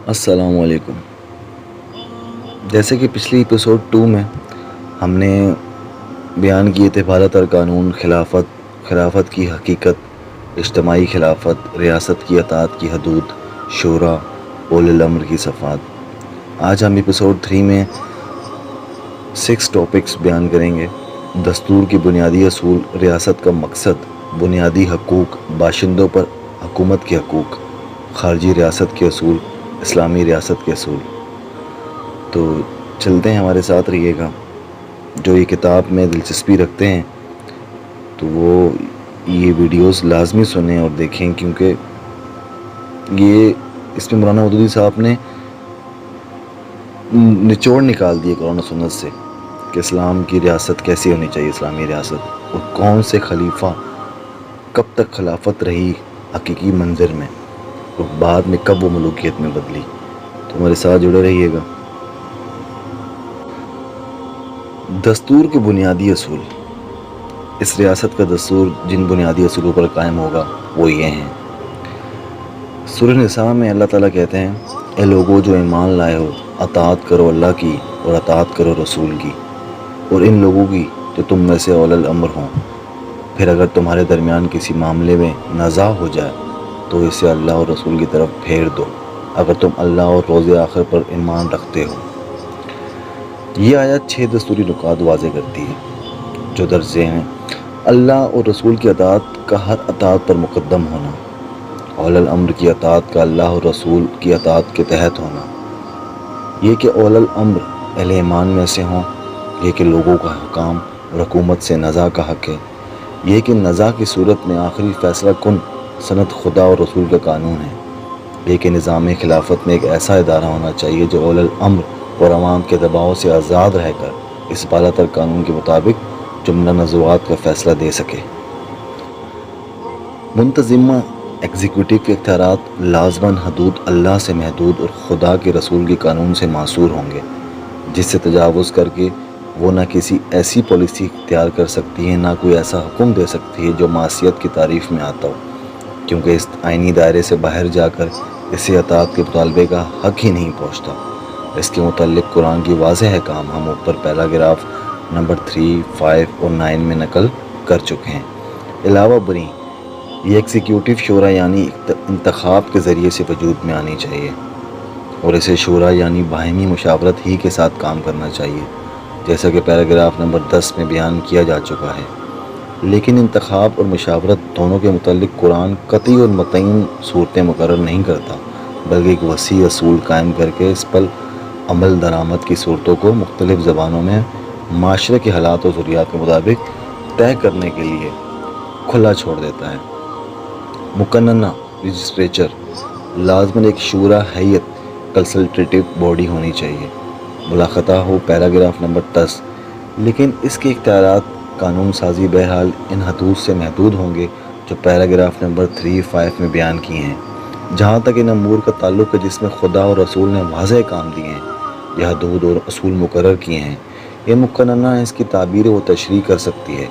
السلام علیکم۔ جیسے کہ پچھلی ایپیسوڈ 2 میں ہم نے بیان کیے تھے بھارت اور قانون، خلافت کی حقیقت، اجتماعی خلافت، ریاست کی اطاعت کی حدود، شورا، اولي الامر کی صفات۔ آج ہم ایپیسوڈ 3 میں 6 ٹاپکس بیان کریں گے: دستور کی بنیادی اصول، ریاست کا مقصد، بنیادی حقوق، باشندوں پر حکومت کے حقوق، خارجی ریاست کے اصول، اسلامی ریاست کے اصول۔ تو چلتے ہیں، ہمارے ساتھ رہیے گا۔ جو یہ کتاب میں دلچسپی رکھتے ہیں تو وہ یہ ویڈیوز لازمی سنیں اور دیکھیں، کیونکہ اس میں مولانا مودودی صاحب نے نچوڑ نکال دیے قرآن و سنت سے کہ اسلام کی ریاست کیسی ہونی چاہیے، اسلامی ریاست، اور کون سے خلیفہ کب تک خلافت رہی حقیقی منظر میں، اور بعد میں کب وہ ملوکیت میں بدلی۔ تو ہمارے ساتھ جڑے رہیے گا۔ دستور کے بنیادی اصول۔ اس ریاست کا دستور جن بنیادی اصولوں پر قائم ہوگا وہ یہ ہیں۔ سورہ نساء میں اللہ تعالیٰ کہتے ہیں: اے لوگو جو ایمان لائے ہو، اطاعت کرو اللہ کی اور اطاعت کرو رسول کی، اور ان لوگوں کی جو تم میں سے اولی الامر ہوں۔ پھر اگر تمہارے درمیان کسی معاملے میں نزاع ہو جائے تو اسے اللہ اور رسول کی طرف پھیر دو، اگر تم اللہ اور روز آخر پر ایمان رکھتے ہو۔ یہ آیت 6 دستوری نکات واضح کرتی ہے جو درج ذیل ہیں: اللہ اور رسول کی اطاعت کا ہر اطاعت پر مقدم ہونا، اولی الامر کی اطاعت کا اللہ اور رسول کی اطاعت کے تحت ہونا، یہ کہ اولی الامر اہل ایمان میں سے ہوں، یہ کہ لوگوں کا حکام اور حکومت سے نزاع کا حق ہے، یہ کہ نزاع کی صورت میں آخری فیصلہ کن سند خدا اور رسول کا قانون ہے، یہ کہ نظام خلافت میں ایک ایسا ادارہ ہونا چاہیے جو اولی الامر اور عوام کے دباؤ سے آزاد رہ کر اس بالا تر قانون کے مطابق جملہ نزوعات کا فیصلہ دے سکے۔ منتظمہ ایگزیکیوٹو کے اختیارات لازماً حدود اللہ سے محدود اور خدا کے رسول کے قانون سے معصور ہوں گے، جس سے تجاوز کر کے وہ نہ کسی ایسی پالیسی اختیار کر سکتی ہے، نہ کوئی ایسا حکم دے سکتی ہے جو معصیت کی تعریف میں آتا ہو، کیونکہ اس آئینی دائرے سے باہر جا کر اسے اطاعت کے مطالبے کا حق ہی نہیں پہنچتا۔ اس کے متعلق قرآن کی واضح احکام ہم اوپر پیراگراف نمبر 3، 5 اور 9 میں نقل کر چکے ہیں۔ علاوہ بری یہ ایگزیکیوٹو شورا یعنی انتخاب کے ذریعے سے وجود میں آنی چاہیے، اور اسے شورا یعنی باہمی مشاورت ہی کے ساتھ کام کرنا چاہیے، جیسا کہ پیراگراف نمبر 10 میں بیان کیا جا چکا ہے۔ لیکن انتخاب اور مشاورت دونوں کے متعلق قرآن قطعی اور متعین صورتیں مقرر نہیں کرتا، بلکہ ایک وسیع اصول قائم کر کے اس پر عمل درآمد کی صورتوں کو مختلف زبانوں میں معاشرے کے حالات و ضروریات کے مطابق طے کرنے کے لیے کھلا چھوڑ دیتا ہے۔ مقننہ لیجسلیچر لازماً ایک شورا ہیئت کنسلٹیٹو باڈی ہونی چاہیے، ملاخطہ ہو پیراگراف نمبر 10، لیکن اس کے اختیارات قانون سازی بہرحال ان حدود سے محدود ہوں گے جو پیراگراف نمبر 3، 5 میں بیان کیے ہیں۔ جہاں تک ان امور کا تعلق ہے جس میں خدا اور رسول نے واضح کام دیے ہیں یا حدود اور اصول مقرر کیے ہیں، یہ مقننہ اس کی تعبیر و تشریح کر سکتی ہے،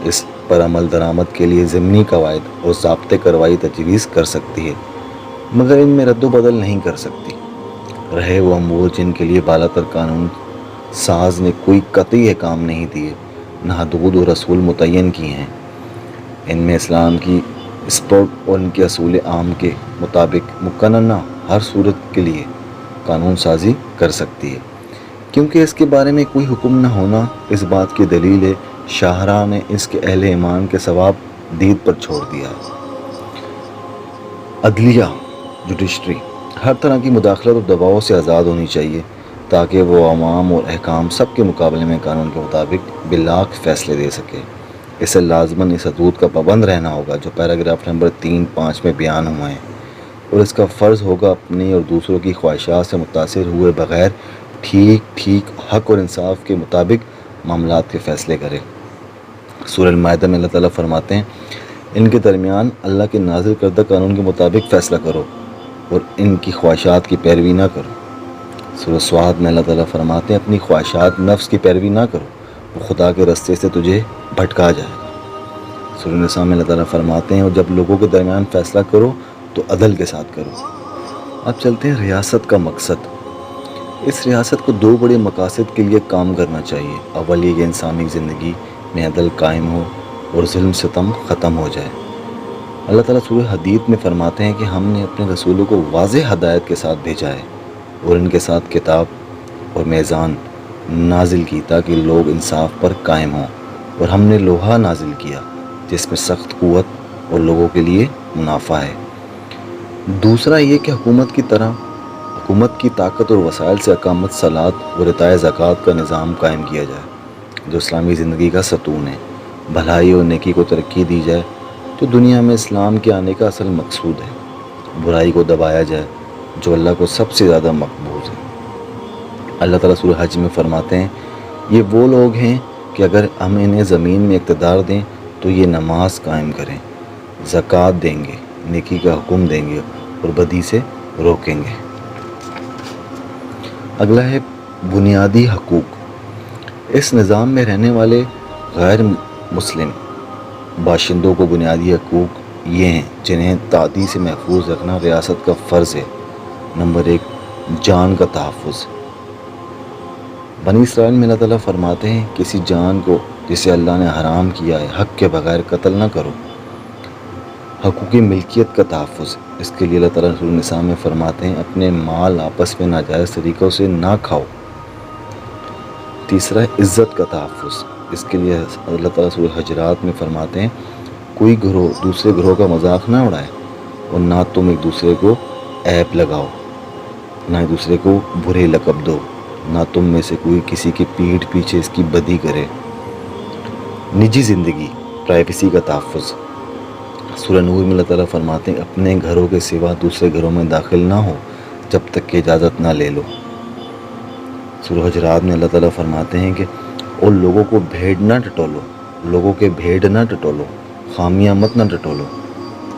اس پر عمل درآمد کے لیے ضمنی قواعد اور ضابطے کارروائی تجویز کر سکتی ہے، مگر ان میں رد و بدل نہیں کر سکتی۔ رہے وہ امور جن کے لیے بالا تر قانون ساز نے کوئی قطعی احکام نہیں دیے، نہ حدود اور اصول متعین کیے ہیں، ان میں اسلام کی اسپورٹ اور ان کے اصول عام کے مطابق مقننہ ہر صورت کے لیے قانون سازی کر سکتی ہے، کیونکہ اس کے بارے میں کوئی حکم نہ ہونا اس بات کی دلیل ہے شاہراہ نے اس کے اہل ایمان کے ثواب دید پر چھوڑ دیا ہے۔ عدلیہ جوڈیشری ہر طرح کی مداخلت اور دباؤ سے آزاد ہونی چاہیے تاکہ وہ عوام اور حکام سب کے مقابلے میں قانون کے مطابق بالحق فیصلے دے سکے۔ اسے لازماً اس حدود کا پابند رہنا ہوگا جو پیراگراف نمبر 3، 5 میں بیان ہوئے ہیں، اور اس کا فرض ہوگا اپنی اور دوسروں کی خواہشات سے متاثر ہوئے بغیر ٹھیک حق اور انصاف کے مطابق معاملات کے فیصلے کرے۔ سورہ المائدہ میں اللہ تعالیٰ فرماتے ہیں: ان کے درمیان اللہ کے نازل کردہ قانون کے مطابق فیصلہ کرو اور ان کی خواہشات کی پیروی نہ کرو۔ سورہ صاد میں اللہ تعالیٰ فرماتے ہیں: اپنی خواہشات نفس کی پیروی نہ کرو، وہ خدا کے رستے سے تجھے بھٹکا جائے گا۔ سورہ نساء میں اللہ تعالیٰ فرماتے ہیں: اور جب لوگوں کے درمیان فیصلہ کرو تو عدل کے ساتھ کرو۔ اب چلتے ہیں ریاست کا مقصد۔ اس ریاست کو دو بڑے مقاصد کے لیے کام کرنا چاہیے۔ اول یہ کہ انسانی زندگی میں عدل قائم ہو اور ظلم ستم ختم ہو جائے۔ اللہ تعالیٰ سورہ حدید میں فرماتے ہیں کہ ہم نے اپنے رسولوں کو واضح ہدایت کے ساتھ بھیجا ہے اور ان کے ساتھ کتاب اور میزان نازل کی تاکہ لوگ انصاف پر قائم ہوں، اور ہم نے لوہا نازل کیا جس میں سخت قوت اور لوگوں کے لیے منافع ہے۔ دوسرا یہ کہ حکومت کی طاقت اور وسائل سے اقامت صلاۃ اور اعطائے زکوٰۃ کا نظام قائم کیا جائے جو اسلامی زندگی کا ستون ہے۔ بھلائی اور نیکی کو ترقی دی جائے جو دنیا میں اسلام کے آنے کا اصل مقصود ہے۔ برائی کو دبایا جائے جو اللہ کو سب سے زیادہ مقبول ہے۔ اللہ تعالیٰ سورہ حج میں فرماتے ہیں یہ وہ لوگ ہیں کہ اگر ہم انہیں زمین میں اقتدار دیں تو یہ نماز قائم کریں، زکوٰۃ دیں گے، نیکی کا حکم دیں گے اور بدی سے روکیں گے۔ اگلا ہے بنیادی حقوق۔ اس نظام میں رہنے والے غیر مسلم باشندوں کو بنیادی حقوق یہ ہیں جنہیں تعدی سے محفوظ رکھنا ریاست کا فرض ہے۔ نمبر 1، جان کا تحفظ۔ بنی اسرائیل میں اللہ تعالیٰ فرماتے ہیں کسی جان کو جسے اللہ نے حرام کیا ہے حق کے بغیر قتل نہ کرو۔ حقوقی ملکیت کا تحفظ، اس کے لیے اللہ تعالیٰ سورہ النساء میں فرماتے ہیں اپنے مال آپس میں ناجائز طریقوں سے نہ کھاؤ۔ تیسرا ہے عزت کا تحفظ، اس کے لیے اللہ تعالیٰ سورہ حجرات میں فرماتے ہیں کوئی گروہ دوسرے گروہ کا مذاق نہ اڑائے اور نہ تم ایک دوسرے کو عیب لگاؤ، نہ ایک دوسرے کو برے لقب دو، نہ تم میں سے کوئی کسی کی پیٹھ پیچھے اس کی بدی کرے۔ نجی زندگی، پرائیویسی کا تحفظ۔ سورہ نور میں اللہ تعالیٰ فرماتے ہیں اپنے گھروں کے سوا دوسرے گھروں میں داخل نہ ہو جب تک کہ اجازت نہ لے لو۔ سورہ حجرات میں اللہ تعالیٰ فرماتے ہیں کہ اور لوگوں کو بھیڑ نہ ٹٹولو، لوگوں کے بھیڑ نہ ٹٹولو، خامیاں مت نہ ٹٹولو،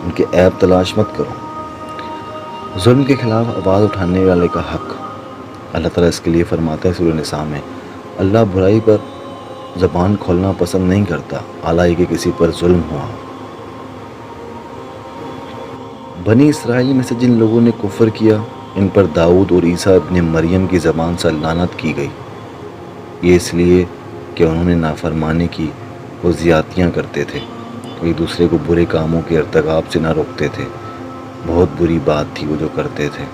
ان کے عیب تلاش مت کرو۔ ظلم کے خلاف آواز اٹھانے والے کا حق، اللہ تعالیٰ اس کے لیے فرماتا ہے سورہ نساء میں اللہ برائی پر زبان کھولنا پسند نہیں کرتا، اعلیٰ کہ کسی پر ظلم ہوا۔ بنی اسرائیل میں سے جن لوگوں نے کفر کیا ان پر داؤد اور عیسیٰ ابن مریم کی زبان سے لعنت کی گئی، یہ اس لیے کہ انہوں نے نافرمانی کی، وہ زیادتیاں کرتے تھے، ایک دوسرے کو برے کاموں کے ارتکاب سے نہ روکتے تھے، بہت بری بات تھی وہ جو کرتے تھے۔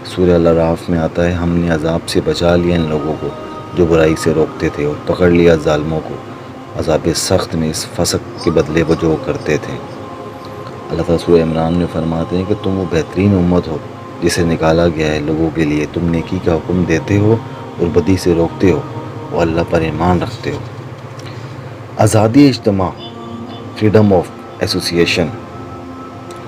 سورہ الاعراف میں آتا ہے ہم نے عذاب سے بچا لیا ان لوگوں کو جو برائی سے روکتے تھے اور پکڑ لیا ظالموں کو عذاب سخت میں اس فسق کے بدلے وہ جو کرتے تھے۔ اللہ تعالیٰ سورہ عمران میں فرماتے ہیں کہ تم وہ بہترین امت ہو جسے نکالا گیا ہے لوگوں کے لیے، تم نیکی کا حکم دیتے ہو اور بدی سے روکتے ہو اور اللہ پر ایمان رکھتے ہو۔ آزادی اجتماع، فریڈم آف ایسوسیشن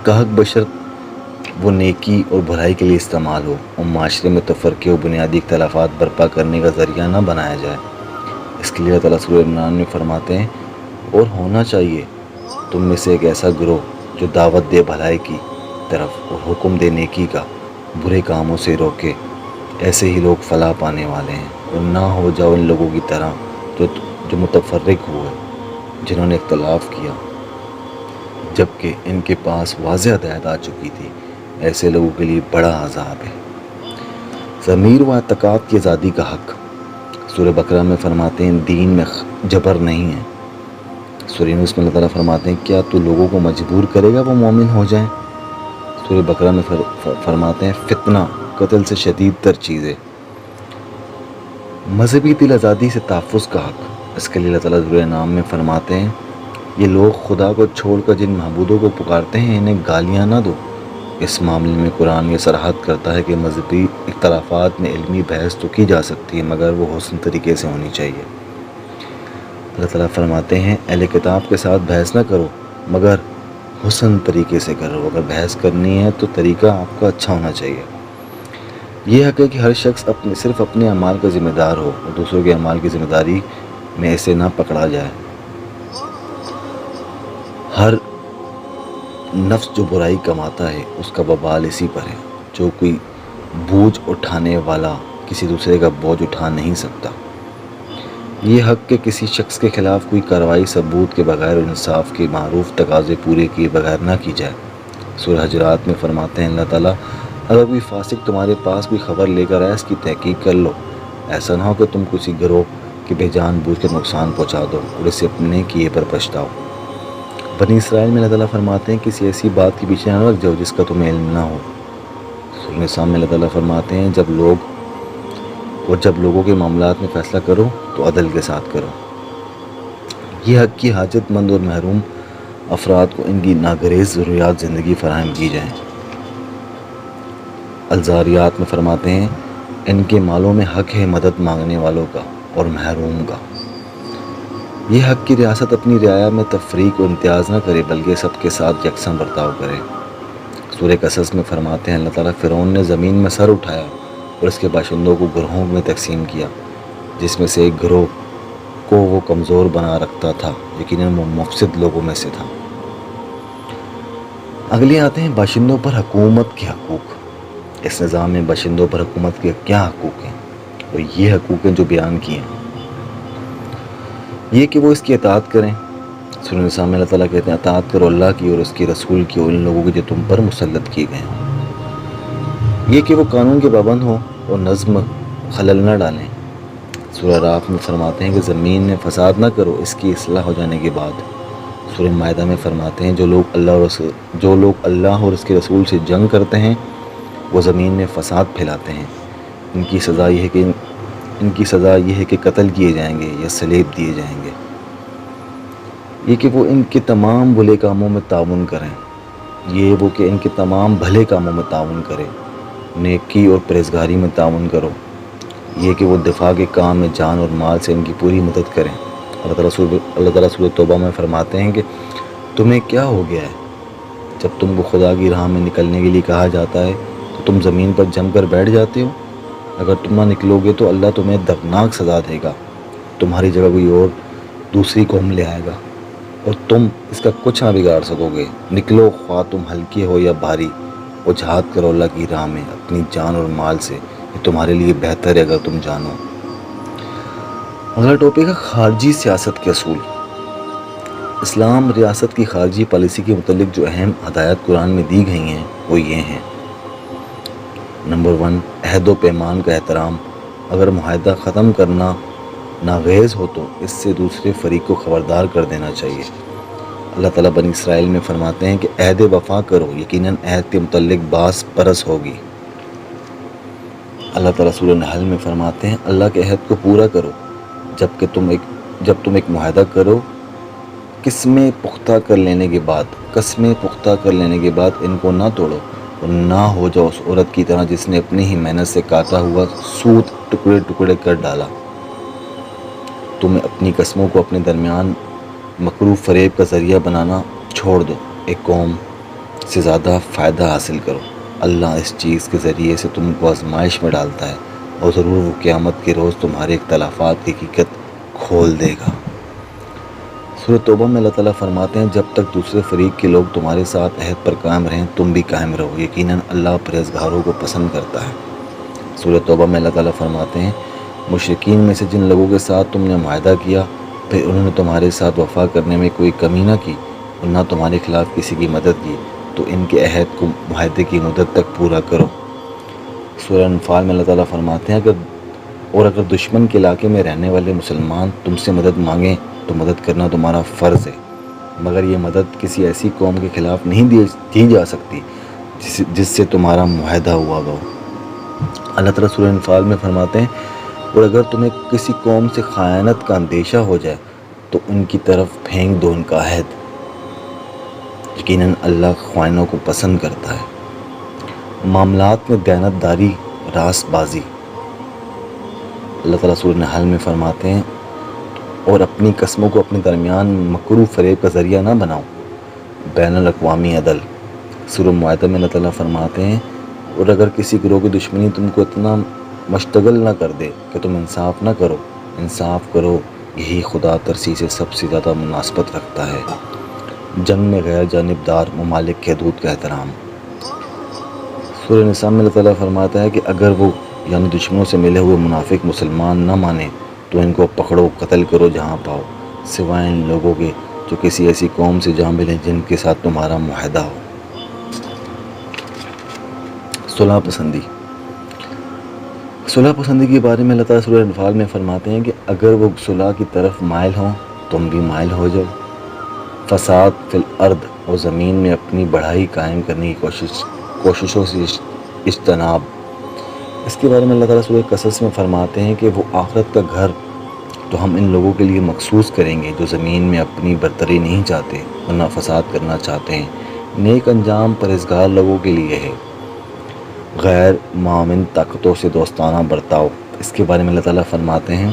کا حق بشرط وہ نیکی اور بھلائی کے لیے استعمال ہو اور معاشرے میں تفرقے اور بنیادی اختلافات برپا کرنے کا ذریعہ نہ بنایا جائے۔ اس کے لیے اللہ تعالیٰ سورہ عمران میں فرماتے ہیں اور ہونا چاہیے تم میں سے ایک ایسا گروہ جو دعوت دے بھلائی کی طرف اور حکم دے نیکی کا، برے کاموں سے روکے، ایسے ہی لوگ فلاح پانے والے ہیں۔ اور نہ ہو جاؤ ان لوگوں کی طرح جو متفرق ہوئے، جنہوں نے اختلاف کیا جبکہ ان کے پاس واضح ہدایت آ چکی تھی، ایسے لوگوں کے لیے بڑا عذاب ہے۔ ضمیر و اعتقاد کی آزادی کا حق، سورہ بقرہ میں فرماتے ہیں دین میں جبر نہیں ہے۔ سورہ یونس میں اللہ تعالیٰ فرماتے ہیں کیا تو لوگوں کو مجبور کرے گا وہ مومن ہو جائیں۔ سورہ بقرہ میں فرماتے ہیں فتنہ قتل سے شدید تر چیز ہے۔ مذہبی دل آزادی سے تحفظ کا حق، اس کے لیے اللہ تعالیٰ سورہ انعام میں فرماتے ہیں یہ لوگ خدا کو چھوڑ کر جن معبودوں کو پکارتے ہیں انہیں گالیاں نہ دو۔ اس معاملے میں قرآن یہ صراحت کرتا ہے کہ مذہبی اختلافات میں علمی بحث تو کی جا سکتی ہے مگر وہ حسن طریقے سے ہونی چاہیے۔ اللہ تعالیٰ فرماتے ہیں اہل کتاب کے ساتھ بحث نہ کرو مگر حسن طریقے سے کرو، اگر بحث کرنی ہے تو طریقہ آپ کا اچھا ہونا چاہیے۔ یہ حق ہے کہ ہر شخص صرف اپنے اعمال کا ذمہ دار ہو اور دوسروں کے اعمال کی ذمہ داری میں اسے نہ پکڑا جائے۔ ہر نفس جو برائی کماتا ہے اس کا وبال اسی پر ہے، جو کوئی بوجھ اٹھانے والا کسی دوسرے کا بوجھ اٹھا نہیں سکتا۔ یہ حق کہ کسی شخص کے خلاف کوئی کارروائی ثبوت کے بغیر اور انصاف کے معروف تقاضے پورے کیے بغیر نہ کی جائے۔ سورہ حجرات میں فرماتے ہیں اللہ تعالیٰ اگر کوئی فاسق تمہارے پاس کوئی خبر لے کر آئے اس کی تحقیق کر لو، ایسا نہ ہو کہ تم کسی گروہ کے بے جان بوجھ کر نقصان پہنچا دو اور اسے اپنے کیے پر پچھتاؤ۔ بنی اسرائیل میں اللہ تعالیٰ فرماتے ہیں کسی ایسی بات کے پیچھے نہ لگ جاؤ جس کا تمہیں علم نہ ہو۔ سورہ نساء میں اللہ تعالیٰ فرماتے ہیں جب لوگوں کے معاملات میں فیصلہ کرو تو عدل کے ساتھ کرو۔ یہ حق کی حاجت مند اور محروم افراد کو ان کی ناگزیر ضروریات زندگی فراہم کی جائیں۔ الزاریات میں فرماتے ہیں ان کے مالوں میں حق ہے مدد مانگنے والوں کا اور محروم کا۔ یہ حق کی ریاست اپنی رعایا میں تفریق و امتیاز نہ کرے بلکہ سب کے ساتھ یکساں برتاؤ کرے۔ سورہ قصص میں فرماتے ہیں اللہ تعالیٰ فرعون نے زمین میں سر اٹھایا اور اس کے باشندوں کو گروہوں میں تقسیم کیا، جس میں سے ایک گروہ کو وہ کمزور بنا رکھتا تھا، یقیناً وہ مفسد لوگوں میں سے تھا۔ اگلے آتے ہیں باشندوں پر حکومت کے حقوق۔ اس نظام میں باشندوں پر حکومت کے کیا حقوق ہیں؟ اور یہ حقوق ہیں جو بیان کیے ہیں، یہ کہ وہ اس کی اطاعت کریں۔ سورہ نساء میں اللہ تعالیٰ کہتے ہیں اطاعت کرو اللہ کی اور اس کے رسول کی اور ان لوگوں کی جو تم پر مسلط کیے گئے ہیں۔ یہ کہ وہ قانون کے پابند ہوں اور نظم خلل نہ ڈالیں۔ سورہ راف میں فرماتے ہیں کہ زمین میں فساد نہ کرو اس کی اصلاح ہو جانے کے بعد۔ سورہ مائدہ میں فرماتے ہیں جو لوگ اللہ اور اس کے رسول سے جنگ کرتے ہیں وہ زمین میں فساد پھیلاتے ہیں، ان کی سزا یہ ہے کہ قتل کیے جائیں گے یا صلیب دیے جائیں گے۔ یہ کہ وہ ان کے تمام بھلے کاموں میں تعاون کریں، ان کے تمام بھلے کاموں میں تعاون کریں، نیکی اور پرہیزگاری میں تعاون کرو۔ یہ کہ وہ دفاع کے کام میں جان اور مال سے ان کی پوری مدد کریں۔ اللہ تعالیٰ سورہ توبہ میں فرماتے ہیں کہ تمہیں کیا ہو گیا ہے؟ جب تم کو خدا کی راہ میں نکلنے کے لیے کہا جاتا ہے تو تم زمین پر جم کر بیٹھ جاتے ہو؟ اگر تم نہ نکلو گے تو اللہ تمہیں دردناک سزا دے گا، تمہاری جگہ کوئی اور دوسری قوم لے آئے گا اور تم اس کا کچھ نہ بگاڑ سکو گے۔ نکلو خواہ تم ہلکے ہو یا بھاری، اور جہاد کرو اللہ کی راہ میں اپنی جان اور مال سے، یہ تمہارے لیے بہتر ہے اگر تم جانو۔ اگلا ٹاپک ہے خارجی سیاست کے اصول۔ اسلام ریاست کی خارجی پالیسی کے متعلق جو اہم ہدایات قرآن میں دی گئی ہیں وہ یہ ہیں۔ نمبر 1، عہد و پیمان کا احترام۔ اگر معاہدہ ختم کرنا ناگزیر ہو تو اس سے دوسرے فریق کو خبردار کر دینا چاہیے۔ اللہ تعالیٰ بنی اسرائیل میں فرماتے ہیں کہ عہد وفا کرو، یقیناً عہد کے متعلق باس پرس ہوگی۔ اللہ تعالیٰ سورہ نحل میں فرماتے ہیں اللہ کے عہد کو پورا کرو جب تم ایک معاہدہ کرو، قسمیں پختہ کر لینے کے بعد ان کو نہ توڑو اور نہ ہو جاؤ اس عورت کی طرح جس نے اپنی ہی محنت سے کاٹا ہوا سود ٹکڑے ٹکڑے کر ڈالا۔ تمہیں اپنی قسموں کو اپنے درمیان مکروہ فریب کا ذریعہ بنانا چھوڑ دو، ایک قوم سے زیادہ فائدہ حاصل کرو۔ اللہ اس چیز کے ذریعے سے تم کو آزمائش میں ڈالتا ہے اور ضرور وہ قیامت کے روز تمہارے اختلافات کی حقیقت کھول دے گا۔ سورہ توبہ میں اللہ تعالیٰ فرماتے ہیں جب تک دوسرے فریق کے لوگ تمہارے ساتھ عہد پر قائم رہیں تم بھی قائم رہو، یقیناً اللہ پرہیزگاروں کو پسند کرتا ہے۔ سورہ توبہ میں اللہ تعالیٰ فرماتے ہیں مشرکین میں سے جن لوگوں کے ساتھ تم نے معاہدہ کیا پھر انہوں نے تمہارے ساتھ وفا کرنے میں کوئی کمی نہ کی اور نہ تمہارے خلاف کسی کی مدد کی تو ان کے عہد کو معاہدے کی مدت تک پورا کرو۔ سورہ انفال میں اللہ تعالیٰ فرماتے ہیں اگر دشمن کے علاقے میں رہنے والے مسلمان تم سے مدد مانگیں تو مدد کرنا تمہارا فرض ہے، مگر یہ مدد کسی ایسی قوم کے خلاف نہیں دی جا سکتی جس سے تمہارا معاہدہ ہوا ہو۔ اللہ تعالیٰ سورہ انفال میں فرماتے ہیں اور اگر تمہیں کسی قوم سے خیانت کا اندیشہ ہو جائے تو ان کی طرف پھینک دو ان کا عہد، یقیناً اللہ خائنوں کو پسند کرتا ہے۔ معاملات میں دیانت داری، راست بازی۔ اللہ تعالیٰ سورہ نحل میں فرماتے ہیں اور اپنی قسموں کو اپنے درمیان مکروہ فریب کا ذریعہ نہ بناؤ، بین الاقوامی عدل۔ سورہ معاہدہ میں اللہ تعالیٰ فرماتے ہیں اور اگر کسی گروہ کی دشمنی تم کو اتنا مشتغل نہ کر دے کہ تم انصاف نہ کرو، انصاف کرو، یہی خدا ترسی سے سب سے زیادہ مناسبت رکھتا ہے۔ جنگ میں غیر جانبدار ممالک کے حدود کا احترام۔ سورہ نساء میں اللہ تعالیٰ فرماتا ہے کہ اگر وہ یعنی دشمنوں سے ملے ہوئے منافق مسلمان نہ مانے تو ان کو پکڑو، قتل کرو جہاں پاؤ، سوائے ان لوگوں کے جو کسی ایسی قوم سے جا ملیں جن کے ساتھ تمہارا معاہدہ ہو۔ صلح پسندی کے بارے میں اللہ تعالیٰ سورہ انفال میں فرماتے ہیں کہ اگر وہ صلح کی طرف مائل ہوں تم بھی مائل ہو جاؤ. فساد فی الارض، اور زمین میں اپنی بڑائی قائم کرنے کی کوششوں سے اجتناب. اس کے بارے میں اللہ تعالیٰ سورہ قصص میں فرماتے ہیں کہ وہ آخرت کا گھر تو ہم ان لوگوں کے لیے مخصوص کریں گے جو زمین میں اپنی برتری نہیں چاہتے ورنہ فساد کرنا چاہتے ہیں. نیک انجام پرہیزگار لوگوں کے لیے ہے. غیر معاون طاقتوں سے دوستانہ برتاؤ. اس کے بارے میں اللہ تعالیٰ فرماتے ہیں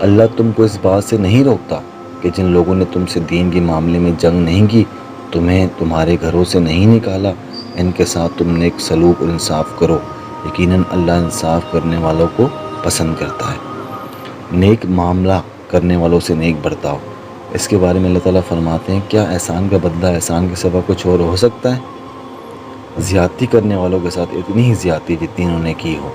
اللہ تم کو اس بات سے نہیں روکتا کہ جن لوگوں نے تم سے دین کے معاملے میں جنگ نہیں کی تمہیں تمہارے گھروں سے نہیں نکالا، ان کے ساتھ تم نیک سلوک اور انصاف کرو، یقیناً اللہ انصاف کرنے والوں کو پسند کرتا ہے. نیک معاملہ کرنے والوں سے نیک برتاؤ. اس کے بارے میں اللہ تعالیٰ فرماتے ہیں کیا احسان کا بدلہ احسان کے سوا کچھ اور ہو سکتا ہے؟ زیادتی کرنے والوں کے ساتھ اتنی ہی زیادتی جتنی انہوں نے کی ہو.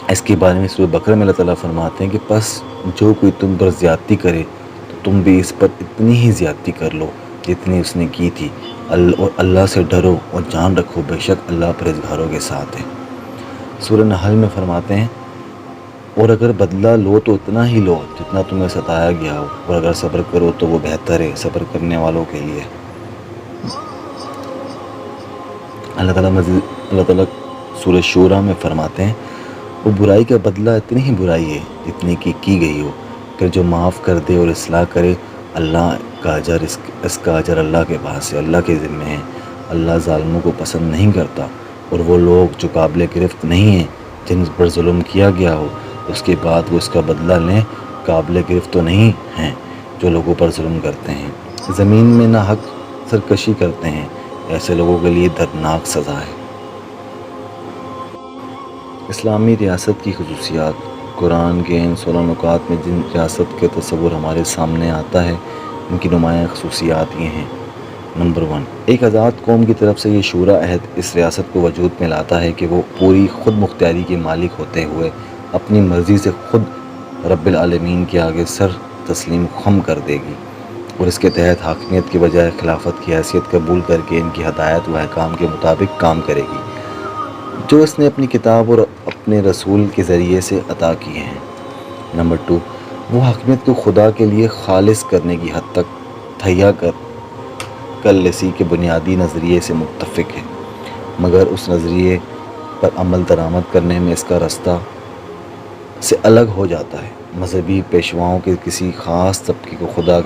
اس کے بارے میں سورہ بقرہ میں اللہ تعالیٰ فرماتے ہیں کہ پس جو کوئی تم پر زیادتی کرے تو تم بھی اس پر اتنی ہی زیادتی کر لو جتنی اس نے کی تھی، اور اللہ سے ڈرو اور جان رکھو بے شک اللہ پرہیزگاروں کے ساتھ ہے. سورہ نحل میں فرماتے ہیں اور اگر بدلہ لو تو اتنا ہی لو جتنا تمہیں ستایا گیا ہو، اور اگر صبر کرو تو وہ بہتر ہے صبر کرنے والوں کے لیے. اللہ تعالیٰ سورہ شورى میں فرماتے ہیں وہ برائی کا بدلہ اتنی ہی برائی ہے جتنی کی گئی ہو، پھر جو معاف کر دے اور اصلاح کرے اللہ کا اجر اس کا اجر اللہ کے پاس ہے، اللہ کے ذمہ ہے. اللہ ظالموں کو پسند نہیں کرتا، اور وہ لوگ جو قابل گرفت نہیں ہیں جن پر ظلم کیا گیا ہو اس کے بعد وہ اس کا بدلہ لیں قابل گرفت تو نہیں ہیں جو لوگوں پر ظلم کرتے ہیں، زمین میں نہ حق سرکشی کرتے ہیں، ایسے لوگوں کے لیے دردناک سزا ہے. اسلامی ریاست کی خصوصیات. قرآن کے ان 16 نکات میں جن ریاست کے تصور ہمارے سامنے آتا ہے ان کی نمایاں خصوصیات یہ ہیں. نمبر 1، ایک آزاد قوم کی طرف سے یہ شورا عہد اس ریاست کو وجود میں لاتا ہے کہ وہ پوری خود مختاری کے مالک ہوتے ہوئے اپنی مرضی سے خود رب العالمین کے آگے سر تسلیم خم کر دے گی، اور اس کے تحت حاکمیت کے بجائے خلافت کی حیثیت قبول کر کے ان کی ہدایت و احکام کے مطابق کام کرے گی جو اس نے اپنی کتاب اور اپنے رسول کے ذریعے سے عطا کیے ہیں. نمبر 2، وہ حاکمیت کو خدا کے لیے خالص کرنے کی حد تک تہیا کر لسی کے بنیادی نظریے سے متفق ہے، مگر اس نظریے پر عمل درآمد کرنے میں اس کا راستہ سے الگ ہو جاتا ہے. مذہبی پیشواؤں کے کسی خاص طبقے کو خدا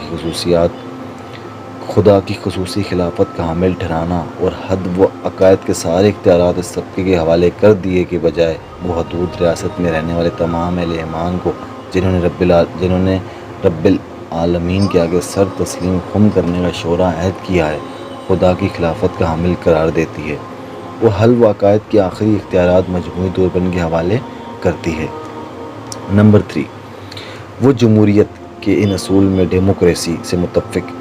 کی خصوصی خلافت کا حامل ٹھہرانا اور حد و عقائد کے سارے اختیارات اس طبقے کے حوالے کر دیے کے بجائے وہ حدود ریاست میں رہنے والے تمام اہل ایمان کو جنہوں نے رب العالمین کے آگے سر تسلیم خم کرنے کا شورا عہد کیا ہے خدا کی خلافت کا حامل قرار دیتی ہے. وہ حل و عقائد کے آخری اختیارات مجموعی طور پر ان کے حوالے کرتی ہے. نمبر 3، وہ جمہوریت کے ان اصول میں ڈیموکریسی سے متفق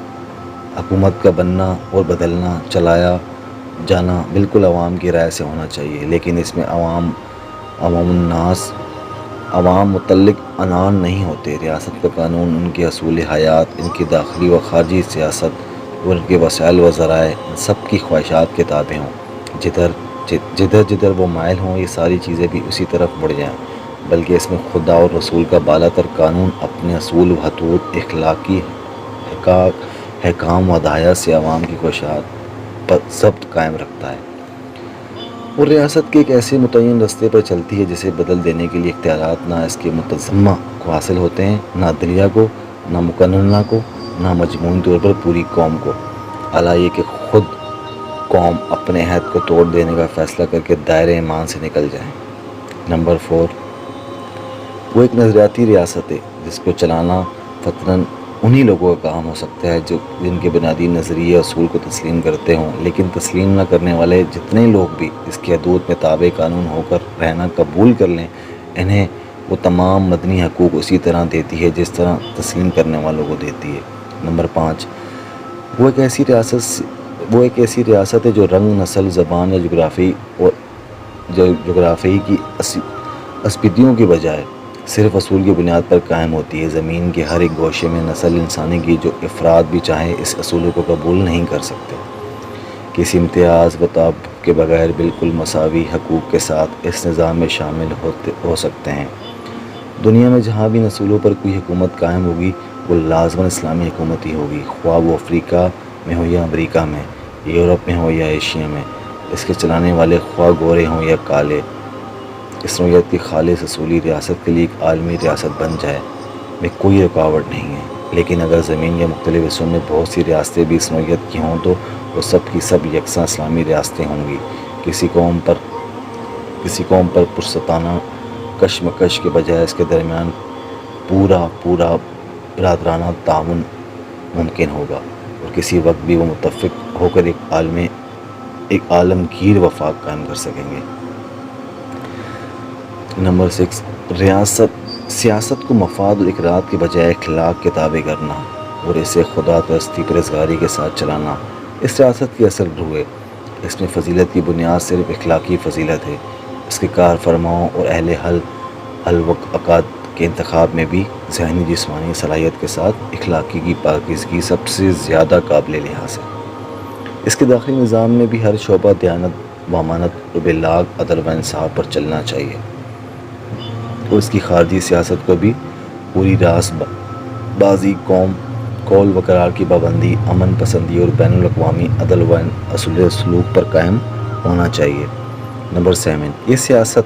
حکومت کا بننا اور بدلنا چلایا جانا بالکل عوام کی رائے سے ہونا چاہیے، لیکن اس میں عوام متعلق عنان نہیں ہوتے. ریاست کا قانون ان کے اصول حیات، ان کی داخلی و خارجی سیاست اور ان کے وسائل و ذرائع ان سب کی خواہشات کے تابع ہوں. جدھر وہ مائل ہوں یہ ساری چیزیں بھی اسی طرف مڑ جائیں، بلکہ اس میں خدا اور رسول کا بالا تر قانون اپنے اصول و حدود، اخلاقی حکام و ہدایات سے عوام کی خواہشات پر ضبط قائم رکھتا ہے، اور ریاست کے ایک ایسے متعین رستے پر چلتی ہے جسے بدل دینے کے لیے اختیارات نہ اس کے متضمہ کو حاصل ہوتے ہیں، نہ عدلیہ کو، نہ مقننہ کو، نہ مجموعی طور پر پوری قوم کو، اعلیٰ یہ کہ خود قوم اپنے عہد کو توڑ دینے کا فیصلہ کر کے دائرۂ ایمان سے نکل جائیں. نمبر 4، وہ ایک نظریاتی ریاست ہے جس کو چلانا فطراً انہی لوگوں کا کام ہو سکتا ہے جن کے بنیادی نظریے اصول کو تسلیم کرتے ہوں، لیکن تسلیم نہ کرنے والے جتنے لوگ بھی اس کی حدود میں تابع قانون ہو کر رہنا قبول کر لیں انہیں وہ تمام مدنی حقوق اسی طرح دیتی ہے جس طرح تسلیم کرنے والوں کو دیتی ہے. نمبر 5، وہ ایک ایسی ریاست ہے جو رنگ، نسل، زبان یا جغرافیائی کی اسپیدیوں کی بجائے صرف اصول کی بنیاد پر قائم ہوتی ہے. زمین کے ہر ایک گوشے میں نسل انسانی کی جو افراد بھی چاہیں اس اصول کو قبول نہیں کر سکتے. کسی امتیاز و تعبد کے بغیر بالکل مساوی حقوق کے ساتھ اس نظام میں شامل ہو سکتے ہیں۔ دنیا میں جہاں بھی نسلوں پر کوئی حکومت قائم ہوگی وہ لازماً اسلامی حکومت ہی ہوگی، خواہ وہ افریقہ میں ہو یا امریکہ میں، یورپ میں ہو یا ایشیا میں۔ اس کے چلانے والے خواہ گورے ہوں یا کالے، اس نوعیت کی خالص اصولی ریاست کے لیے ایک عالمی ریاست بن جائے میں کوئی رکاوٹ نہیں ہے، لیکن اگر زمین یا مختلف حصوں میں بہت سی ریاستیں بھی اس نوعیت کی ہوں تو وہ سب کی سب یکساں اسلامی ریاستیں ہوں گی۔ کسی قوم پر پرستانہ کشمکش کے بجائے اس کے درمیان پورا برادرانہ تعاون ممکن ہوگا اور کسی وقت بھی وہ متفق ہو کر ایک عالمگیر وفاق قائم کر سکیں گے۔ نمبر 6، سیاست کو مفاد اور اقراط کے بجائے اخلاق کے تابع کرنا اور اسے خدا پرستی پرہیزگاری کے ساتھ چلانا اس ریاست کی اصل روح ہے۔ اس میں فضیلت کی بنیاد صرف اخلاقی فضیلت ہے۔ اس کے کار فرماؤں اور اہل حل و عقد کے انتخاب میں بھی ذہنی جسمانی صلاحیت کے ساتھ اخلاقی کی پاکیزگی سب سے زیادہ قابل لحاظ ہے۔ اس کے داخلی نظام میں بھی ہر شعبہ دیانت و امانت اور باللاگ عدل و انصاف پر چلنا چاہیے، اور اس کی خارجی سیاست کو بھی پوری راس بازی، قول و قرار کی پابندی، امن پسندی اور بین الاقوامی عدل و اصول سلوک پر قائم ہونا چاہیے۔ نمبر 7،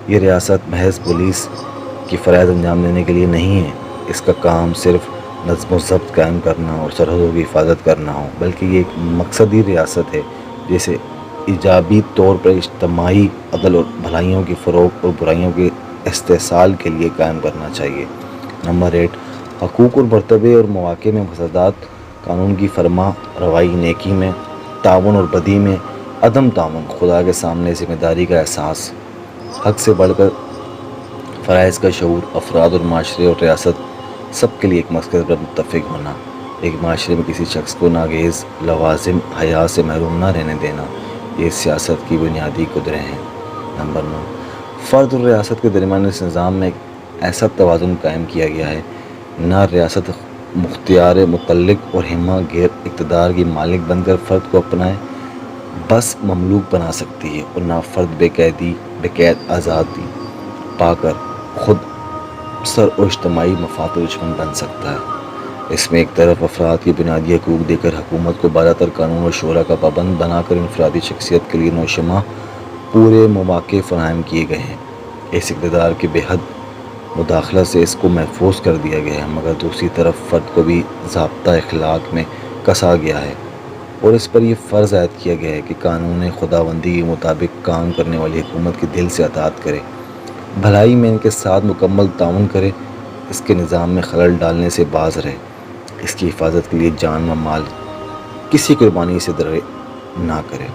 یہ ریاست محض پولیس کی فرائض انجام دینے کے لیے نہیں ہے۔ اس کا کام صرف نظم و ضبط قائم کرنا اور سرحدوں کی حفاظت کرنا ہو، بلکہ یہ ایک مقصدی ریاست ہے جسے ایجابی طور پر اجتماعی عدل اور بھلائیوں کی فروغ اور برائیوں کے استحصال کے لیے قائم کرنا چاہیے۔ نمبر 8، حقوق اور مرتبے اور مواقع میں فسادات، قانون کی فرما روائی، نیکی میں تعاون اور بدی میں عدم تعاون، خدا کے سامنے ذمہ داری کا احساس، حق سے بڑھ کر فرائض کا شعور، افراد اور معاشرے اور ریاست سب کے لیے ایک مقصد پر متفق ہونا، ایک معاشرے میں کسی شخص کو ناگزیر لوازم حیات سے محروم نہ رہنے دینا، یہ سیاست کی بنیادی قدریں ہیں۔ نمبر 9، فرد اور ریاست کے درمیان اس نظام میں ایک ایسا توازن قائم کیا گیا ہے، نہ ریاست مختار مطلق اور ہمہ گیر اقتدار کی مالک بن کر فرد کو اپنا بس مملوک بنا سکتی ہے، اور نہ فرد بے قید آزادی پا کر خود سر و اجتماعی مفاد دشمن بن سکتا ہے۔ اس میں ایک طرف افراد کی بنیادی حقوق دے کر حکومت کو بالا تر قانون و شورا کا پابند بنا کر انفرادی شخصیت کے لیے نوشمع پورے مواقع فراہم کیے گئے ہیں، اس اقتدار کی بے حد مداخلت سے اس کو محفوظ کر دیا گیا ہے، مگر دوسری طرف فرد کو بھی ضابطہ اخلاق میں کسا گیا ہے اور اس پر یہ فرض عائد کیا گیا ہے کہ قانون خداوندی کے مطابق کام کرنے والی حکومت کی دل سے اطاعت کرے، بھلائی میں ان کے ساتھ مکمل تعاون کرے، اس کے نظام میں خلل ڈالنے سے باز رہے، اس کی حفاظت کے لیے جان و مال کسی قربانی سے درے نہ کرے۔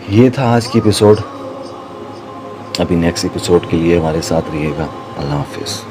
یہ تھا آج کی ایپیسوڈ۔ ابھی نیکسٹ ایپیسوڈ کے لیے ہمارے ساتھ رہیے گا۔ اللہ حافظ۔